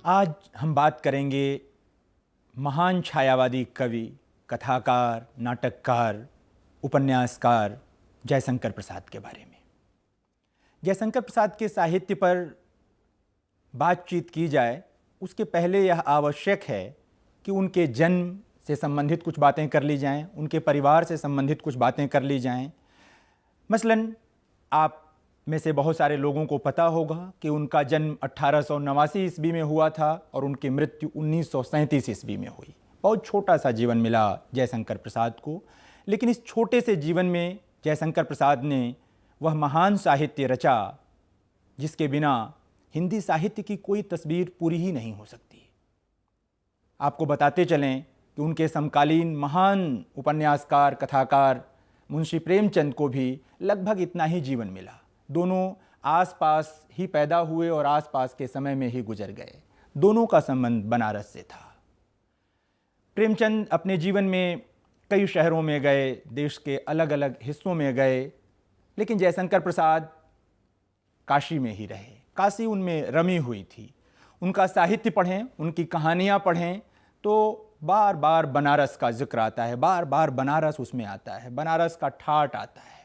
आज हम बात करेंगे महान छायावादी कवि, कथाकार, नाटककार, उपन्यासकार जयशंकर प्रसाद के बारे में। जयशंकर प्रसाद के साहित्य पर बातचीत की जाए उसके पहले यह आवश्यक है कि उनके जन्म से संबंधित कुछ बातें कर ली जाएं, उनके परिवार से संबंधित कुछ बातें कर ली जाएं। मसलन आप में से बहुत सारे लोगों को पता होगा कि उनका जन्म 1889 ईस्वी में हुआ था और उनकी मृत्यु 1937 ईस्वी में हुई। बहुत छोटा सा जीवन मिला जयशंकर प्रसाद को, लेकिन इस छोटे से जीवन में जयशंकर प्रसाद ने वह महान साहित्य रचा जिसके बिना हिंदी साहित्य की कोई तस्वीर पूरी ही नहीं हो सकती। आपको बताते चलें कि उनके समकालीन महान उपन्यासकार, कथाकार मुंशी प्रेमचंद को भी लगभग इतना ही जीवन मिला। दोनों आसपास ही पैदा हुए और आसपास के समय में ही गुजर गए। दोनों का संबंध बनारस से था। प्रेमचंद अपने जीवन में कई शहरों में गए, देश के अलग अलग हिस्सों में गए, लेकिन जयशंकर प्रसाद काशी में ही रहे। काशी उनमें रमी हुई थी। उनका साहित्य पढ़ें, उनकी कहानियाँ पढ़ें तो बार बार बनारस का जिक्र आता है, बार बार बनारस उसमें आता है, बनारस का ठाट आता है।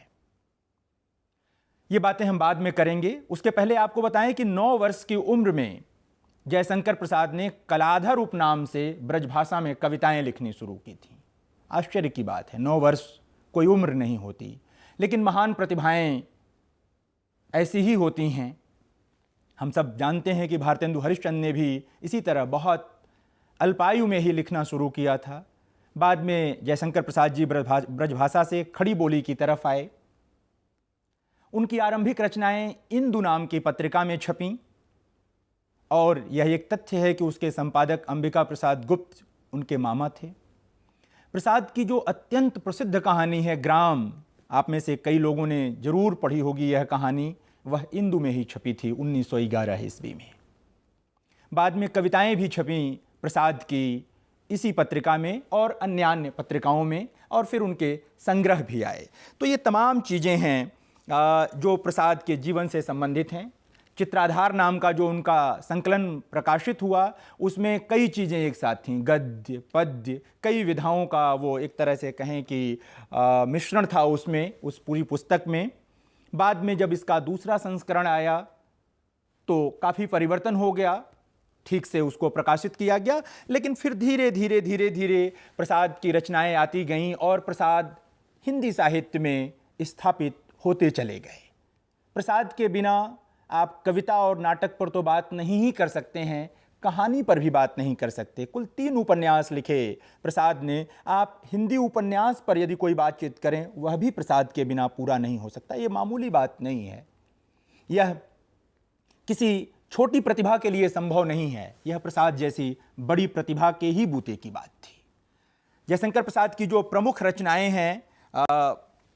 ये बातें हम बाद में करेंगे। उसके पहले आपको बताएं कि 9 वर्ष की उम्र में जयशंकर प्रसाद ने कलाधर उपनाम से ब्रजभाषा में कविताएं लिखनी शुरू की थी। आश्चर्य की बात है, 9 वर्ष कोई उम्र नहीं होती, लेकिन महान प्रतिभाएं ऐसी ही होती हैं। हम सब जानते हैं कि भारतेंदु हरिश्चंद्र ने भी इसी तरह बहुत अल्पायु में ही लिखना शुरू किया था। बाद में जयशंकर प्रसाद जी ब्रजभाषा से खड़ी बोली की तरफ आए। उनकी आरंभिक रचनाएं इंदु नाम की पत्रिका में छपीं और यह एक तथ्य है कि उसके संपादक अंबिका प्रसाद गुप्त उनके मामा थे। प्रसाद की जो अत्यंत प्रसिद्ध कहानी है ग्राम, आप में से कई लोगों ने जरूर पढ़ी होगी यह कहानी, वह इंदु में ही छपी थी 1911 ईस्वी में। बाद में कविताएं भी छपीं प्रसाद की इसी पत्रिका में और अन्य पत्रिकाओं में, और फिर उनके संग्रह भी आए। तो ये तमाम चीज़ें हैं जो प्रसाद के जीवन से संबंधित हैं। चित्राधार नाम का जो उनका संकलन प्रकाशित हुआ उसमें कई चीज़ें एक साथ थीं, गद्य, पद्य, कई विधाओं का वो एक तरह से कहें कि मिश्रण था उसमें, उस पूरी पुस्तक में। बाद में जब इसका दूसरा संस्करण आया तो काफ़ी परिवर्तन हो गया, ठीक से उसको प्रकाशित किया गया, लेकिन फिर धीरे धीरे प्रसाद की रचनाएं आती गईं और प्रसाद हिंदी साहित्य में स्थापित होते चले गए। प्रसाद के बिना आप कविता और नाटक पर तो बात नहीं ही कर सकते हैं, कहानी पर भी बात नहीं कर सकते। कुल 3 उपन्यास लिखे प्रसाद ने। आप हिंदी उपन्यास पर यदि कोई बातचीत करें वह भी प्रसाद के बिना पूरा नहीं हो सकता। ये मामूली बात नहीं है, यह किसी छोटी प्रतिभा के लिए संभव नहीं है, यह प्रसाद जैसी बड़ी प्रतिभा के ही बूते की बात थी। जयशंकर प्रसाद की जो प्रमुख रचनाएं हैं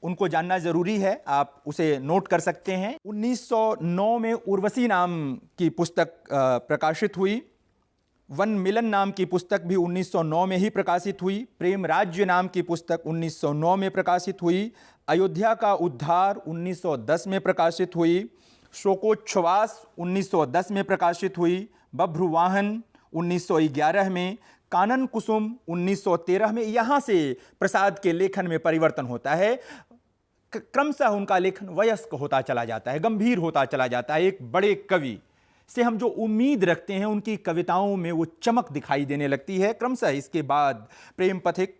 उनको जानना जरूरी है, आप उसे नोट कर सकते हैं। 1909 में उर्वशी नाम की पुस्तक प्रकाशित हुई। वन मिलन नाम की पुस्तक भी 1909 में ही प्रकाशित हुई। प्रेम राज्य नाम की पुस्तक 1909 में प्रकाशित हुई। अयोध्या का उद्धार 1910 में प्रकाशित हुई। शोकोच्छ्वास 1910 में प्रकाशित हुई। बभ्रुवाहन 1911 में। कानन कुसुम 1913 में। यहाँ से प्रसाद के लेखन में परिवर्तन होता है। क्रमशः उनका लेखन वयस्क होता चला जाता है, गंभीर होता चला जाता है। एक बड़े कवि से हम जो उम्मीद रखते हैं उनकी कविताओं में वो चमक दिखाई देने लगती है। क्रमशः इसके बाद प्रेम पथिक,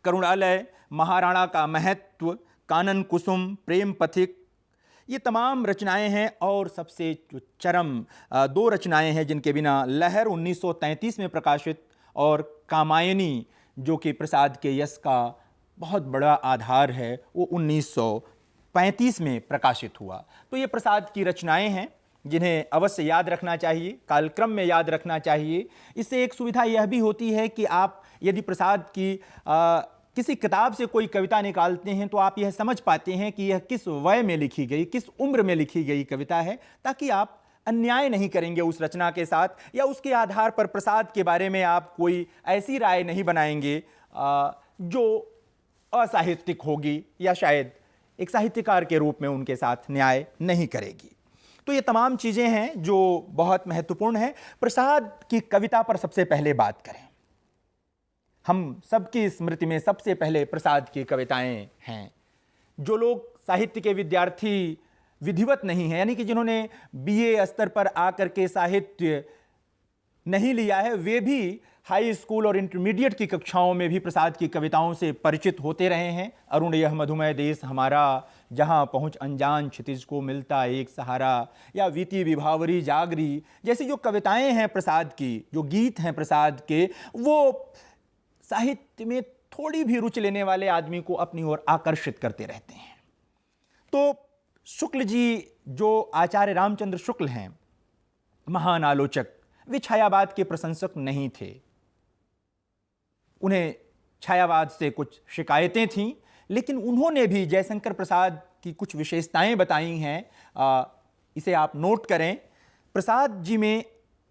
करुणालय, महाराणा का महत्व, कानन कुसुम, प्रेम पथिक, ये तमाम रचनाएं हैं। और सबसे जो चरम 2 रचनाएं हैं जिनके बिना लहर 1933 में प्रकाशित और कामायनी जो कि प्रसाद के यश का बहुत बड़ा आधार है, वो 1935 में प्रकाशित हुआ। तो ये प्रसाद की रचनाएं हैं जिन्हें अवश्य याद रखना चाहिए, कालक्रम में याद रखना चाहिए। इससे एक सुविधा यह भी होती है कि आप यदि प्रसाद की किसी किताब से कोई कविता निकालते हैं तो आप यह समझ पाते हैं कि यह किस वय में लिखी गई, किस उम्र में लिखी गई कविता है, ताकि आप अन्याय नहीं करेंगे उस रचना के साथ, या उसके आधार पर प्रसाद के बारे में आप कोई ऐसी राय नहीं बनाएंगे जो असाहित्यिक होगी या शायद एक साहित्यकार के रूप में उनके साथ न्याय नहीं करेगी। तो ये तमाम चीज़ें हैं जो बहुत महत्वपूर्ण हैं। प्रसाद की कविता पर सबसे पहले बात करें। हम सबकी स्मृति में सबसे पहले प्रसाद की कविताएं हैं। जो लोग साहित्य के विद्यार्थी विधिवत नहीं हैं, यानी कि जिन्होंने बीए स्तर पर आकर के साहित्य नहीं लिया है, वे भी हाई स्कूल और इंटरमीडिएट की कक्षाओं में भी प्रसाद की कविताओं से परिचित होते रहे हैं। अरुण यह मधुमय देश हमारा, जहां पहुंच अनजान क्षितिज को मिलता एक सहारा, या वीती विभावरी जागरी जैसी जो कविताएं हैं प्रसाद की, जो गीत हैं प्रसाद के, वो साहित्य में थोड़ी भी रुचि लेने वाले आदमी को अपनी ओर आकर्षित करते रहते हैं। तो शुक्ल जी, जो आचार्य रामचंद्र शुक्ल हैं, महान आलोचक, वे छायावाद के प्रशंसक नहीं थे। उन्हें छायावाद से कुछ शिकायतें थीं, लेकिन उन्होंने भी जयशंकर प्रसाद की कुछ विशेषताएं बताई हैं। इसे आप नोट करें। प्रसाद जी में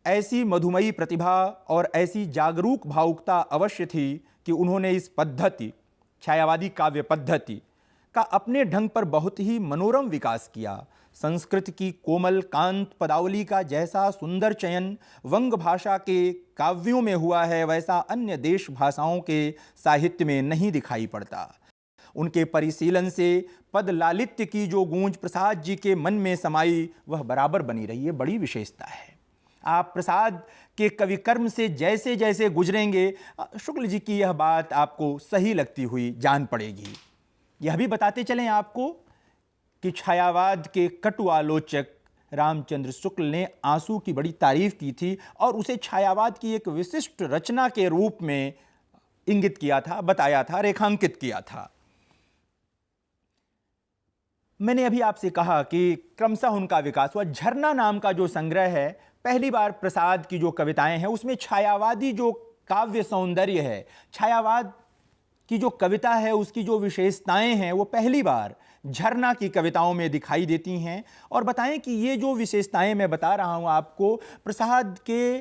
ऐसी मधुमयी प्रतिभा और ऐसी जागरूक भावुकता अवश्य थी कि उन्होंने इस पद्धति, छायावादी काव्य पद्धति का अपने ढंग पर बहुत ही मनोरम विकास किया। संस्कृत की कोमल कांत पदावली का जैसा सुंदर चयन वंग भाषा के काव्यों में हुआ है, वैसा अन्य देश भाषाओं के साहित्य में नहीं दिखाई पड़ता। उनके परिशीलन से पद लालित्य की जो गूंज प्रसाद जी के मन में समाई, वह बराबर बनी रही है। बड़ी विशेषता है। आप प्रसाद के कवि कर्म से जैसे जैसे गुजरेंगे, शुक्ल जी की यह बात आपको सही लगती हुई जान पड़ेगी। यह भी बताते चलें आपको कि छायावाद के कटु आलोचक रामचंद्र शुक्ल ने आंसू की बड़ी तारीफ की थी और उसे छायावाद की एक विशिष्ट रचना के रूप में इंगित किया था, बताया था, रेखांकित किया था। मैंने अभी आपसे कहा कि क्रमशः उनका विकास हुआ। झरना नाम का जो संग्रह है, पहली बार प्रसाद की जो कविताएं हैं उसमें छायावादी जो काव्य सौंदर्य है, छायावाद की जो कविता है, उसकी जो विशेषताएं हैं, वो पहली बार झरना की कविताओं में दिखाई देती हैं। और बताएं कि ये जो विशेषताएं मैं बता रहा हूं आपको, प्रसाद के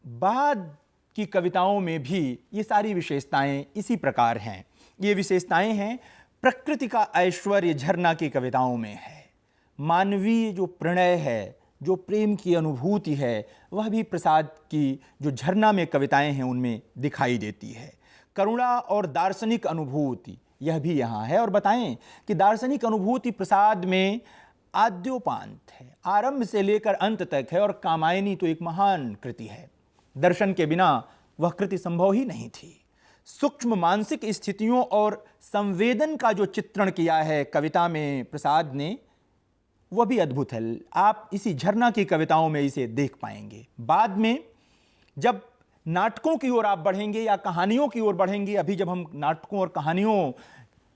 बाद की कविताओं में भी ये सारी विशेषताएं इसी प्रकार हैं। ये विशेषताएं हैं, प्रकृति का ऐश्वर्य झरना की कविताओं में है। मानवीय जो प्रणय है, जो प्रेम की अनुभूति है, वह भी प्रसाद की जो झरना में कविताएं हैं उनमें दिखाई देती है। करुणा और दार्शनिक अनुभूति, यह भी यहाँ है। और बताएं कि दार्शनिक अनुभूति प्रसाद में आद्योपांत है, आरंभ से लेकर अंत तक है। और कामायनी तो एक महान कृति है। दर्शन के बिना वह कृति संभव ही नहीं थी। सूक्ष्म मानसिक स्थितियों और संवेदन का जो चित्रण किया है कविता में प्रसाद ने, वह भी अद्भुत है। आप इसी झरना की कविताओं में इसे देख पाएंगे। बाद में जब नाटकों की ओर आप बढ़ेंगे या कहानियों की ओर बढ़ेंगे, अभी जब हम नाटकों और कहानियों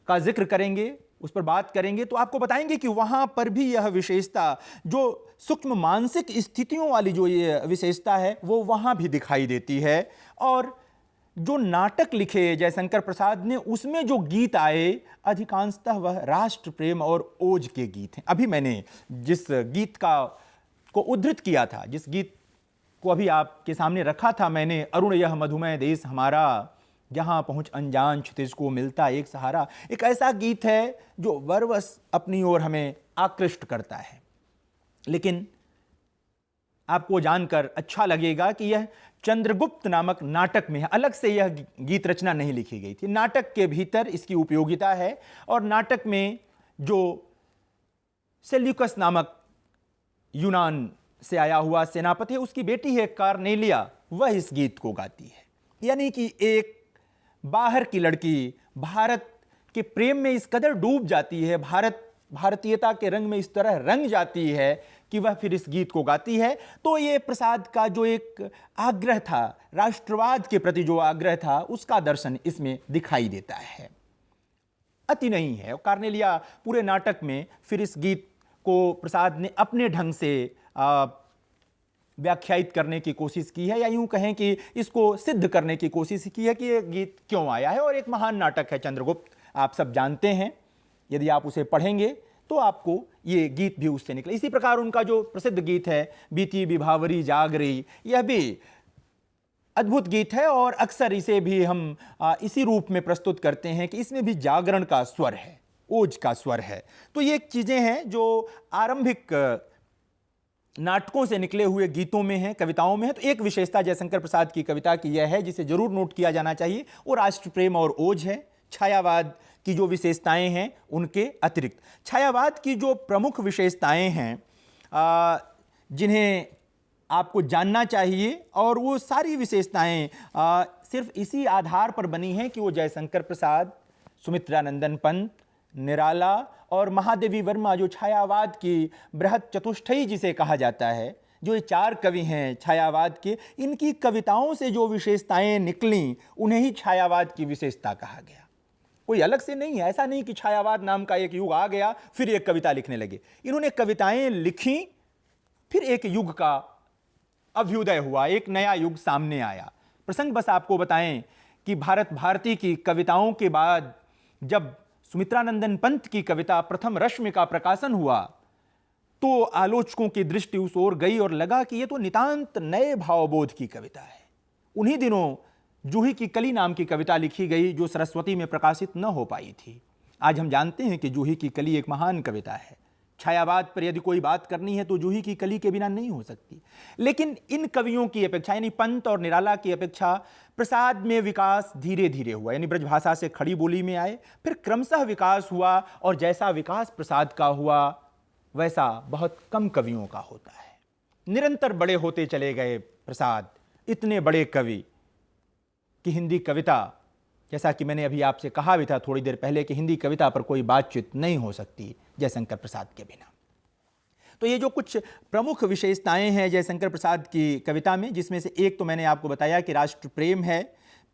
का जिक्र करेंगे, उस पर बात करेंगे, तो आपको बताएंगे कि वहां पर भी यह विशेषता, जो सूक्ष्म मानसिक स्थितियों वाली जो ये विशेषता है, वो वहां भी दिखाई देती है। और जो नाटक लिखे जयशंकर प्रसाद ने, उसमें जो गीत आए, अधिकांशतः वह राष्ट्र प्रेम और ओज के गीत हैं। अभी मैंने जिस गीत को उद्धृत किया था, जिस गीत को अभी आपके सामने रखा था मैंने, अरुण यह मधुमय देश हमारा, जहां पहुंच अनजान क्षितिज को मिलता एक सहारा, एक ऐसा गीत है जो वरवश अपनी ओर हमें आकृष्ट करता है। लेकिन आपको जानकर अच्छा लगेगा कि यह चंद्रगुप्त नामक नाटक में है। अलग से यह गीत रचना नहीं लिखी गई थी। नाटक के भीतर इसकी उपयोगिता है। और नाटक में जो सेल्यूकस नामक यूनान से आया हुआ सेनापति है, उसकी बेटी है कार्नेलिया, वह इस गीत को गाती है। यानी कि एक बाहर की लड़की भारत के प्रेम में इस कदर डूब जाती है, भारतीयता के रंग में इस तरह रंग जाती है कि वह फिर इस गीत को गाती है। तो ये प्रसाद का जो एक आग्रह था, राष्ट्रवाद के प्रति जो आग्रह था, उसका दर्शन इसमें दिखाई देता है। अति नहीं है। कार्नेलिया पूरे नाटक में फिर इस गीत को प्रसाद ने अपने ढंग से व्याख्यायित करने की कोशिश की है, या यूं कहें कि इसको सिद्ध करने की कोशिश की है कि यह गीत क्यों आया है। और एक महान नाटक है चंद्रगुप्त, आप सब जानते हैं। यदि आप उसे पढ़ेंगे तो आपको ये गीत भी उससे निकले। इसी प्रकार उनका जो प्रसिद्ध गीत है बीती विभावरी जाग रही, यह भी अद्भुत गीत है और अक्सर इसे भी हम इसी रूप में प्रस्तुत करते हैं कि इसमें भी जागरण का स्वर है, ओज का स्वर है। तो ये चीज़ें हैं जो आरंभिक नाटकों से निकले हुए गीतों में है, कविताओं में है। तो एक विशेषता जयशंकर प्रसाद की कविता की यह है जिसे जरूर नोट किया जाना चाहिए, वो राष्ट्र प्रेम और ओज है। छायावाद की जो विशेषताएं हैं उनके अतिरिक्त छायावाद की जो प्रमुख विशेषताएं हैं जिन्हें आपको जानना चाहिए, और वो सारी विशेषताएं सिर्फ इसी आधार पर बनी हैं कि वो जयशंकर प्रसाद, सुमित्रानंदन पंत, निराला और महादेवी वर्मा, जो छायावाद की बृहत चतुष्टयी जिसे कहा जाता है, जो ये 4 कवि हैं छायावाद के, इनकी कविताओं से जो विशेषताएं निकलीं उन्हें ही छायावाद की विशेषता कहा गया। कोई अलग से नहीं है, ऐसा नहीं कि छायावाद नाम का एक युग आ गया फिर एक कविता लिखने लगे। इन्होंने कविताएं लिखी, फिर एक युग का अभ्युदय हुआ, एक नया युग सामने आया। प्रसंग बस आपको बताएं कि भारत भारती की कविताओं के बाद जब सुमित्रानंदन पंत की कविता प्रथम रश्मि का प्रकाशन हुआ तो आलोचकों की दृष्टि उस ओर गई और लगा कि यह तो नितांत नए भावबोध की कविता है। उन्हीं दिनों जूही की कली नाम की कविता लिखी गई जो सरस्वती में प्रकाशित न हो पाई थी। आज हम जानते हैं कि जूही की कली एक महान कविता है। छायावाद पर यदि कोई बात करनी है तो जूही की कली के बिना नहीं हो सकती। लेकिन इन कवियों की अपेक्षा, यानी पंत और निराला की अपेक्षा, प्रसाद में विकास धीरे धीरे हुआ। यानी ब्रजभाषा से खड़ी बोली में आए, फिर क्रमशः विकास हुआ, और जैसा विकास प्रसाद का हुआ वैसा बहुत कम कवियों का होता है। निरंतर बड़े होते चले गए प्रसाद, इतने बड़े कवि कि हिंदी कविता, जैसा कि मैंने अभी आपसे कहा भी था थोड़ी देर पहले कि हिंदी कविता पर कोई बातचीत नहीं हो सकती जयशंकर प्रसाद के बिना। तो ये जो कुछ प्रमुख विशेषताएं हैं जयशंकर प्रसाद की कविता में, जिसमें से एक तो मैंने आपको बताया कि राष्ट्र प्रेम है,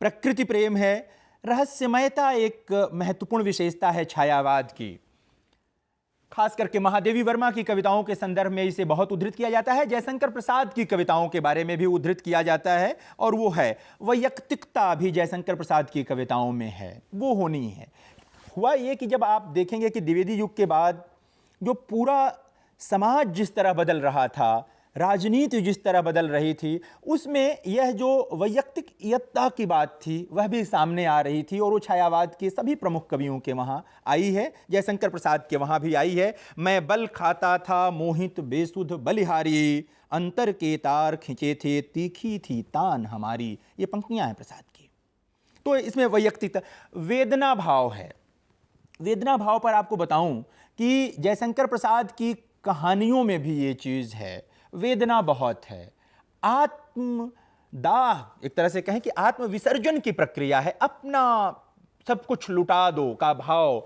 प्रकृति प्रेम है, रहस्यमयता एक महत्वपूर्ण विशेषता है छायावाद की। खास करके महादेवी वर्मा की कविताओं के संदर्भ में इसे बहुत उद्धृत किया जाता है। जयशंकर प्रसाद की कविताओं के बारे में भी उद्धृत किया जाता है, और वो है वैयक्तिकता भी जयशंकर प्रसाद की कविताओं में है, वो होनी है। हुआ ये कि जब आप देखेंगे कि द्विवेदी युग के बाद जो पूरा समाज जिस तरह बदल रहा था, राजनीति जिस तरह बदल रही थी, उसमें यह जो वैयक्तिकता की बात थी वह भी सामने आ रही थी, और वो छायावाद के सभी प्रमुख कवियों के वहाँ आई है। जयशंकर प्रसाद के वहाँ भी आई है। मैं बल खाता था मोहित बेसुध बलिहारी, अंतर के तार खिंचे थे तीखी थी तान हमारी, ये पंक्तियाँ हैं प्रसाद की। तो इसमें वैयक्तिकता, वेदना भाव है। वेदना भाव पर आपको बताऊं कि जयशंकर प्रसाद की कहानियों में भी ये चीज़ है, वेदना बहुत है। आत्मदाह, एक तरह से कहें कि आत्म विसर्जन की प्रक्रिया है, अपना सब कुछ लुटा दो का भाव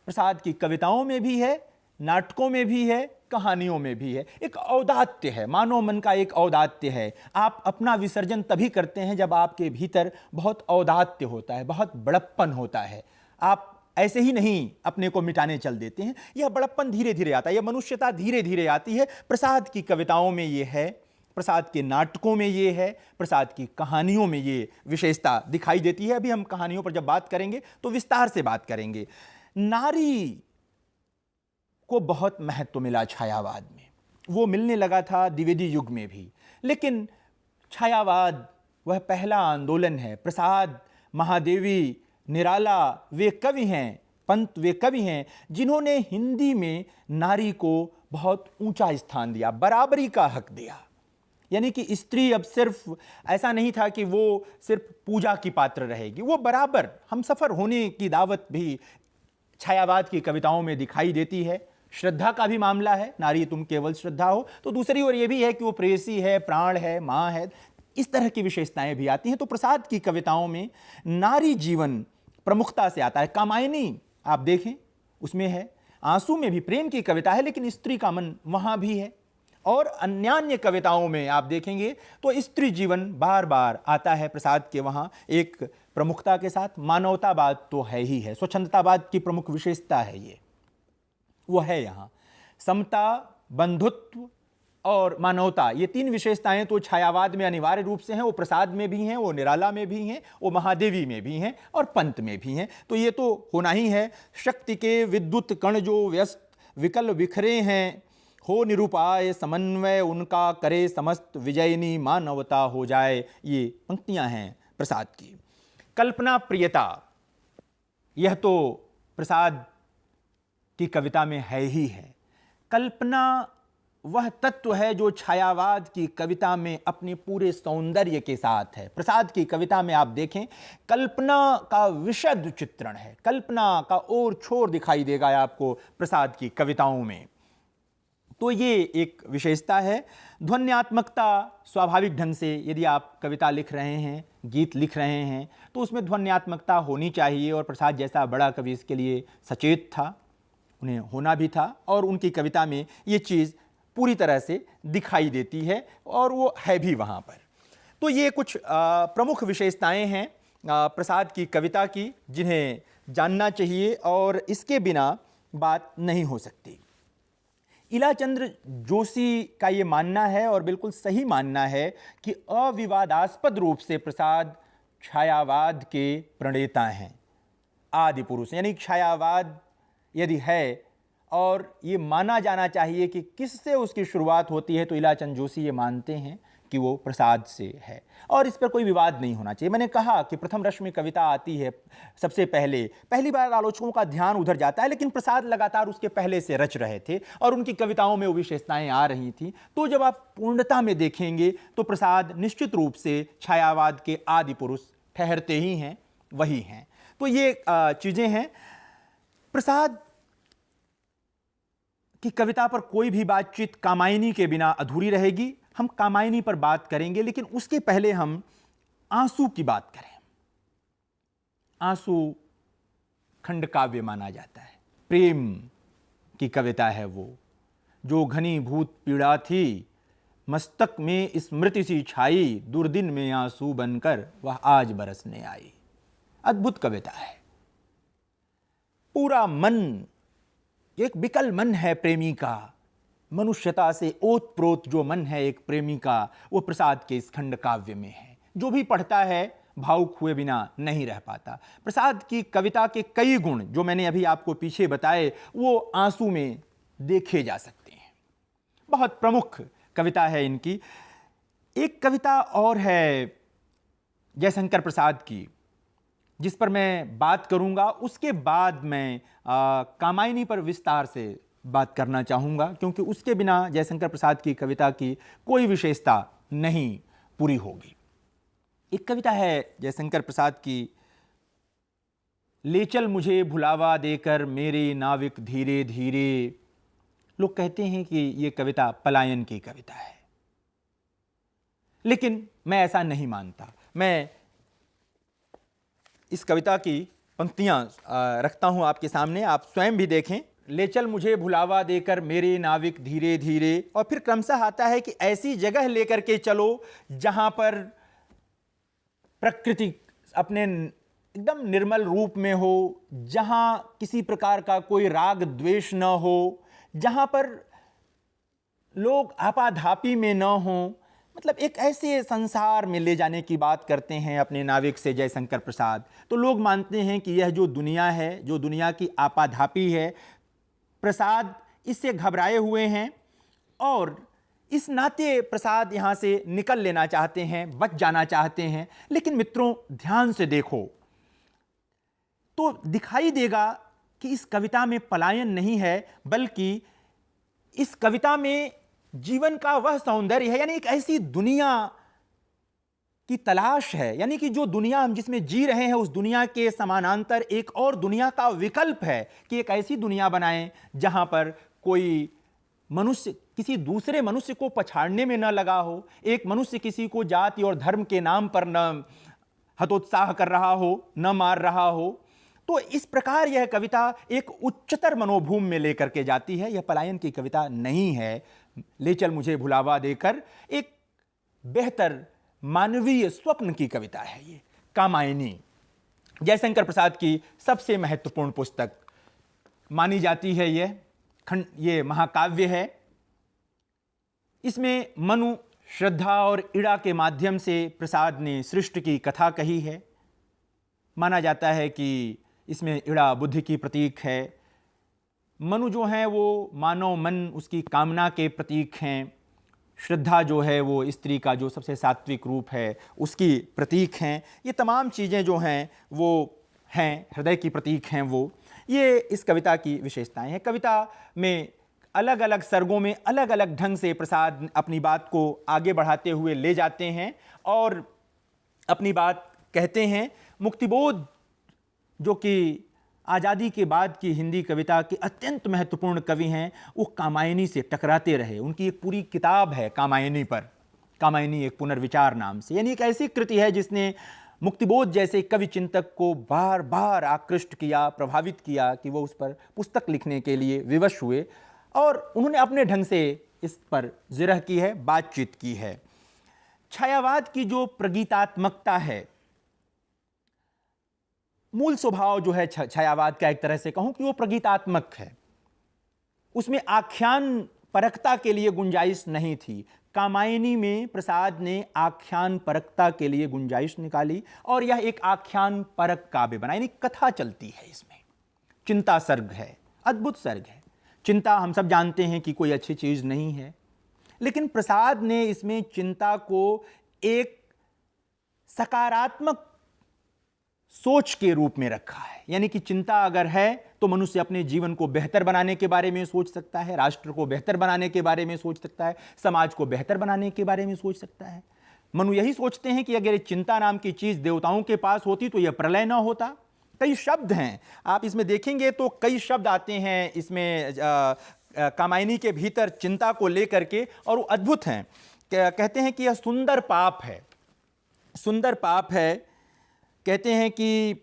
प्रसाद की कविताओं में भी है, नाटकों में भी है, कहानियों में भी है। एक औदात्य है, मानव मन का एक औदात्य है। आप अपना विसर्जन तभी करते हैं जब आपके भीतर बहुत औदात्य होता है, बहुत बड़प्पन होता है। आप ऐसे ही नहीं अपने को मिटाने चल देते हैं, यह बड़प्पन धीरे धीरे आता है, यह मनुष्यता धीरे धीरे आती है। प्रसाद की कविताओं में ये है, प्रसाद के नाटकों में ये है, प्रसाद की कहानियों में ये विशेषता दिखाई देती है। अभी हम कहानियों पर जब बात करेंगे तो विस्तार से बात करेंगे। नारी को बहुत महत्व मिला छायावाद में, वो मिलने लगा था द्विवेदी युग में भी, लेकिन छायावाद वह पहला आंदोलन है। प्रसाद, महादेवी, निराला वे कवि हैं, पंत वे कवि हैं जिन्होंने हिंदी में नारी को बहुत ऊंचा स्थान दिया, बराबरी का हक दिया। यानी कि स्त्री अब सिर्फ ऐसा नहीं था कि वो सिर्फ पूजा की पात्र रहेगी, वो बराबर हमसफर होने की दावत भी छायावाद की कविताओं में दिखाई देती है। श्रद्धा का भी मामला है, नारी तुम केवल श्रद्धा हो, तो दूसरी ओर ये भी है कि वो प्रेयसी है, प्राण है, माँ है, इस तरह की विशेषताएं भी आती हैं। तो प्रसाद की कविताओं में नारी जीवन प्रमुखता से आता है। कामायनी आप देखें उसमें है, आंसू में भी प्रेम की कविता है लेकिन स्त्री का मन वहाँ भी है, और अन्यान्य कविताओं में आप देखेंगे तो स्त्री जीवन बार बार आता है प्रसाद के वहाँ एक प्रमुखता के साथ। मानवतावाद तो है ही है, स्वच्छंदतावाद की प्रमुख विशेषता है, ये वो है यहाँ। समता, बंधुत्व और मानवता, ये 3 विशेषताएं तो छायावाद में अनिवार्य रूप से हैं। वो प्रसाद में भी हैं, वो निराला में भी हैं, वो महादेवी में भी हैं और पंत में भी हैं। तो ये तो होना ही है। शक्ति के विद्युत कण जो विकल विखरे हैं, हो निरुपाय समन्वय उनका, करे समस्त विजयनी मानवता हो जाए। ये पंक्तियां हैं प्रसाद की। कल्पना प्रियता, यह तो प्रसाद की कविता में है ही है। कल्पना वह तत्व है जो छायावाद की कविता में अपने पूरे सौंदर्य के साथ है। प्रसाद की कविता में आप देखें, कल्पना का विशद चित्रण है, कल्पना का ओर छोर दिखाई देगा आपको प्रसाद की कविताओं में। तो ये एक विशेषता है। ध्वन्यात्मकता, स्वाभाविक ढंग से यदि आप कविता लिख रहे हैं, गीत लिख रहे हैं, तो उसमें ध्वन्यात्मकता होनी चाहिए, और प्रसाद जैसा बड़ा कवि इसके लिए सचेत था, उन्हें होना भी था, और उनकी कविता में ये चीज़ पूरी तरह से दिखाई देती है, और वो है भी वहाँ पर। तो ये कुछ प्रमुख विशेषताएं हैं प्रसाद की कविता की, जिन्हें जानना चाहिए, और इसके बिना बात नहीं हो सकती। इलाचंद्र जोशी का ये मानना है, और बिल्कुल सही मानना है, कि अविवादास्पद रूप से प्रसाद छायावाद के प्रणेता हैं, आदि पुरुष। यानी छायावाद यदि है, और ये माना जाना चाहिए कि किससे उसकी शुरुआत होती है, तो इलाचंद जोशी ये मानते हैं कि वो प्रसाद से है, और इस पर कोई विवाद नहीं होना चाहिए। मैंने कहा कि प्रथम रश्मि कविता आती है सबसे पहली बार आलोचकों का ध्यान उधर जाता है, लेकिन प्रसाद लगातार उसके पहले से रच रहे थे, और उनकी कविताओं में वो विशेषताएं आ रही थी। तो जब आप पूर्णता में देखेंगे तो प्रसाद निश्चित रूप से छायावाद के आदि पुरुष ठहरते ही हैं, वही हैं। तो ये चीज़ें हैं। प्रसाद की कविता पर कोई भी बातचीत कामायनी के बिना अधूरी रहेगी। हम कामायनी पर बात करेंगे, लेकिन उसके पहले हम आंसू की बात करें। आंसू खंड काव्य माना जाता है, प्रेम की कविता है वो, जो घनी भूत पीड़ा थी मस्तक में स्मृति सी छाई, दुर्दिन में आंसू बनकर वह आज बरसने आई। अद्भुत कविता है। पूरा मन, एक विकल मन है प्रेमी का, मनुष्यता से ओतप्रोत जो मन है एक प्रेमी का, वो प्रसाद के इस खंड काव्य में है। जो भी पढ़ता है भावुक हुए बिना नहीं रह पाता। प्रसाद की कविता के कई गुण जो मैंने अभी आपको पीछे बताए, वो आंसू में देखे जा सकते हैं। बहुत प्रमुख कविता है इनकी। एक कविता और है जयशंकर प्रसाद की, जिस पर मैं बात करूंगा। उसके बाद मैं कामायनी पर विस्तार से बात करना चाहूँगा, क्योंकि उसके बिना जयशंकर प्रसाद की कविता की कोई विशेषता नहीं पूरी होगी। एक कविता है जयशंकर प्रसाद की, ले चल मुझे भुलावा देकर मेरे नाविक धीरे धीरे। लोग कहते हैं कि ये कविता पलायन की कविता है, लेकिन मैं ऐसा नहीं मानता। मैं इस कविता की पंक्तियां रखता हूं आपके सामने, आप स्वयं भी देखें। ले चल मुझे भुलावा देकर मेरे नाविक धीरे धीरे, और फिर क्रमशः आता है कि ऐसी जगह लेकर के चलो जहां पर प्रकृति अपने एकदम निर्मल रूप में हो, जहां किसी प्रकार का कोई राग द्वेष न हो, जहां पर लोग आपाधापी में न हो। मतलब एक ऐसे संसार में ले जाने की बात करते हैं अपने नाविक से जयशंकर प्रसाद। तो लोग मानते हैं कि यह जो दुनिया है, जो दुनिया की आपाधापी है, प्रसाद इससे घबराए हुए हैं, और इस नाते प्रसाद यहाँ से निकल लेना चाहते हैं, बच जाना चाहते हैं। लेकिन मित्रों, ध्यान से देखो तो दिखाई देगा कि इस कविता में पलायन नहीं है, बल्कि इस कविता में जीवन का वह सौंदर्य है। यानी एक ऐसी दुनिया की तलाश है, यानी कि जो दुनिया हम जिसमें जी रहे हैं, उस दुनिया के समानांतर एक और दुनिया का विकल्प है, कि एक ऐसी दुनिया बनाएं जहां पर कोई मनुष्य किसी दूसरे मनुष्य को पछाड़ने में न लगा हो, एक मनुष्य किसी को जाति और धर्म के नाम पर न हतोत्साह कर रहा हो, न मार रहा हो। तो इस प्रकार यह कविता एक उच्चतर मनोभूमि में लेकर के जाती है। यह पलायन की कविता नहीं है। ले चल मुझे भुलावा देकर एक बेहतर मानवीय स्वप्न की कविता है। ये कामायनी जयशंकर प्रसाद की सबसे महत्वपूर्ण पुस्तक मानी जाती है। ये महाकाव्य है। इसमें मनु, श्रद्धा और इड़ा के माध्यम से प्रसाद ने सृष्टि की कथा कही है। माना जाता है कि इसमें इड़ा बुद्धि की प्रतीक है, मनु जो हैं वो मानव मन, उसकी कामना के प्रतीक हैं। श्रद्धा जो है वो स्त्री का जो सबसे सात्विक रूप है उसकी प्रतीक हैं। ये तमाम चीज़ें जो हैं वो हैं, हृदय की प्रतीक हैं वो। ये इस कविता की विशेषताएं हैं। कविता में अलग अलग सर्गों में अलग अलग ढंग से प्रसाद अपनी बात को आगे बढ़ाते हुए ले जाते हैं और अपनी बात कहते हैं। मुक्तिबोध जो कि आज़ादी के बाद की हिंदी कविता के अत्यंत महत्वपूर्ण कवि हैं, वो कामायनी से टकराते रहे। उनकी एक पूरी किताब है कामायनी पर, कामायनी एक पुनर्विचार नाम से। यानी एक ऐसी कृति है जिसने मुक्तिबोध जैसे कवि चिंतक को बार बार आकृष्ट किया, प्रभावित किया कि वो उस पर पुस्तक लिखने के लिए विवश हुए और उन्होंने अपने ढंग से इस पर जिरह की है, बातचीत की है। छायावाद की जो प्रगीतात्मकता है, मूल स्वभाव जो है छायावाद का, एक तरह से कहूं कि वो प्रगीतात्मक है। उसमें आख्यान परकता के लिए गुंजाइश नहीं थी। कामायनी में प्रसाद ने आख्यान परकता के लिए गुंजाइश निकाली और यह एक आख्यान परक काव्य बना, यानी कथा चलती है इसमें। चिंता सर्ग है, अद्भुत सर्ग है। चिंता हम सब जानते हैं कि कोई अच्छी चीज नहीं है, लेकिन प्रसाद ने इसमें चिंता को एक सकारात्मक सोच के रूप में रखा है। यानी कि चिंता अगर है तो मनुष्य अपने जीवन को बेहतर बनाने के बारे में सोच सकता है, राष्ट्र को बेहतर बनाने के बारे में सोच सकता है, समाज को बेहतर बनाने के बारे में सोच सकता है। मनु यही सोचते हैं कि अगर चिंता नाम की चीज देवताओं के पास होती तो यह प्रलय न होता। कई शब्द हैं, आप इसमें देखेंगे तो कई शब्द आते हैं इसमें कामायनी के भीतर चिंता को लेकर के, और वो अद्भुत हैं। कहते हैं कि यह सुंदर पाप है, सुंदर पाप है। कहते हैं कि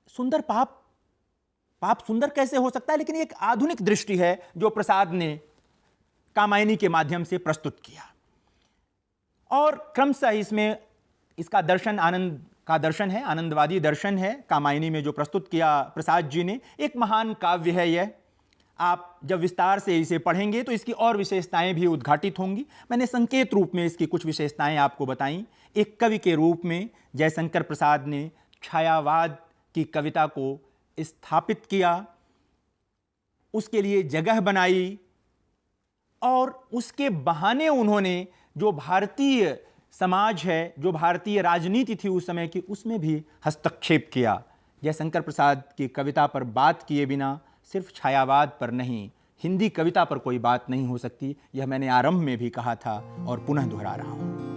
सुंदर पाप, पाप सुंदर कैसे हो सकता है? लेकिन एक आधुनिक दृष्टि है जो प्रसाद ने कामायनी के माध्यम से प्रस्तुत किया और क्रमशः इसमें इसका दर्शन आनंद का दर्शन है, आनंदवादी दर्शन है। कामायनी में जो प्रस्तुत किया प्रसाद जी ने, एक महान काव्य है यह। आप जब विस्तार से इसे पढ़ेंगे तो इसकी और विशेषताएं भी उद्घाटित होंगी। मैंने संकेत रूप में इसकी कुछ विशेषताएं आपको बताई। एक कवि के रूप में जयशंकर प्रसाद ने छायावाद की कविता को स्थापित किया, उसके लिए जगह बनाई और उसके बहाने उन्होंने जो भारतीय समाज है, जो भारतीय राजनीति थी उस समय की, उसमें भी हस्तक्षेप किया। जयशंकर प्रसाद की कविता पर बात किए बिना सिर्फ छायावाद पर नहीं, हिंदी कविता पर कोई बात नहीं हो सकती। यह मैंने आरंभ में भी कहा था और पुनः दोहरा रहा हूं।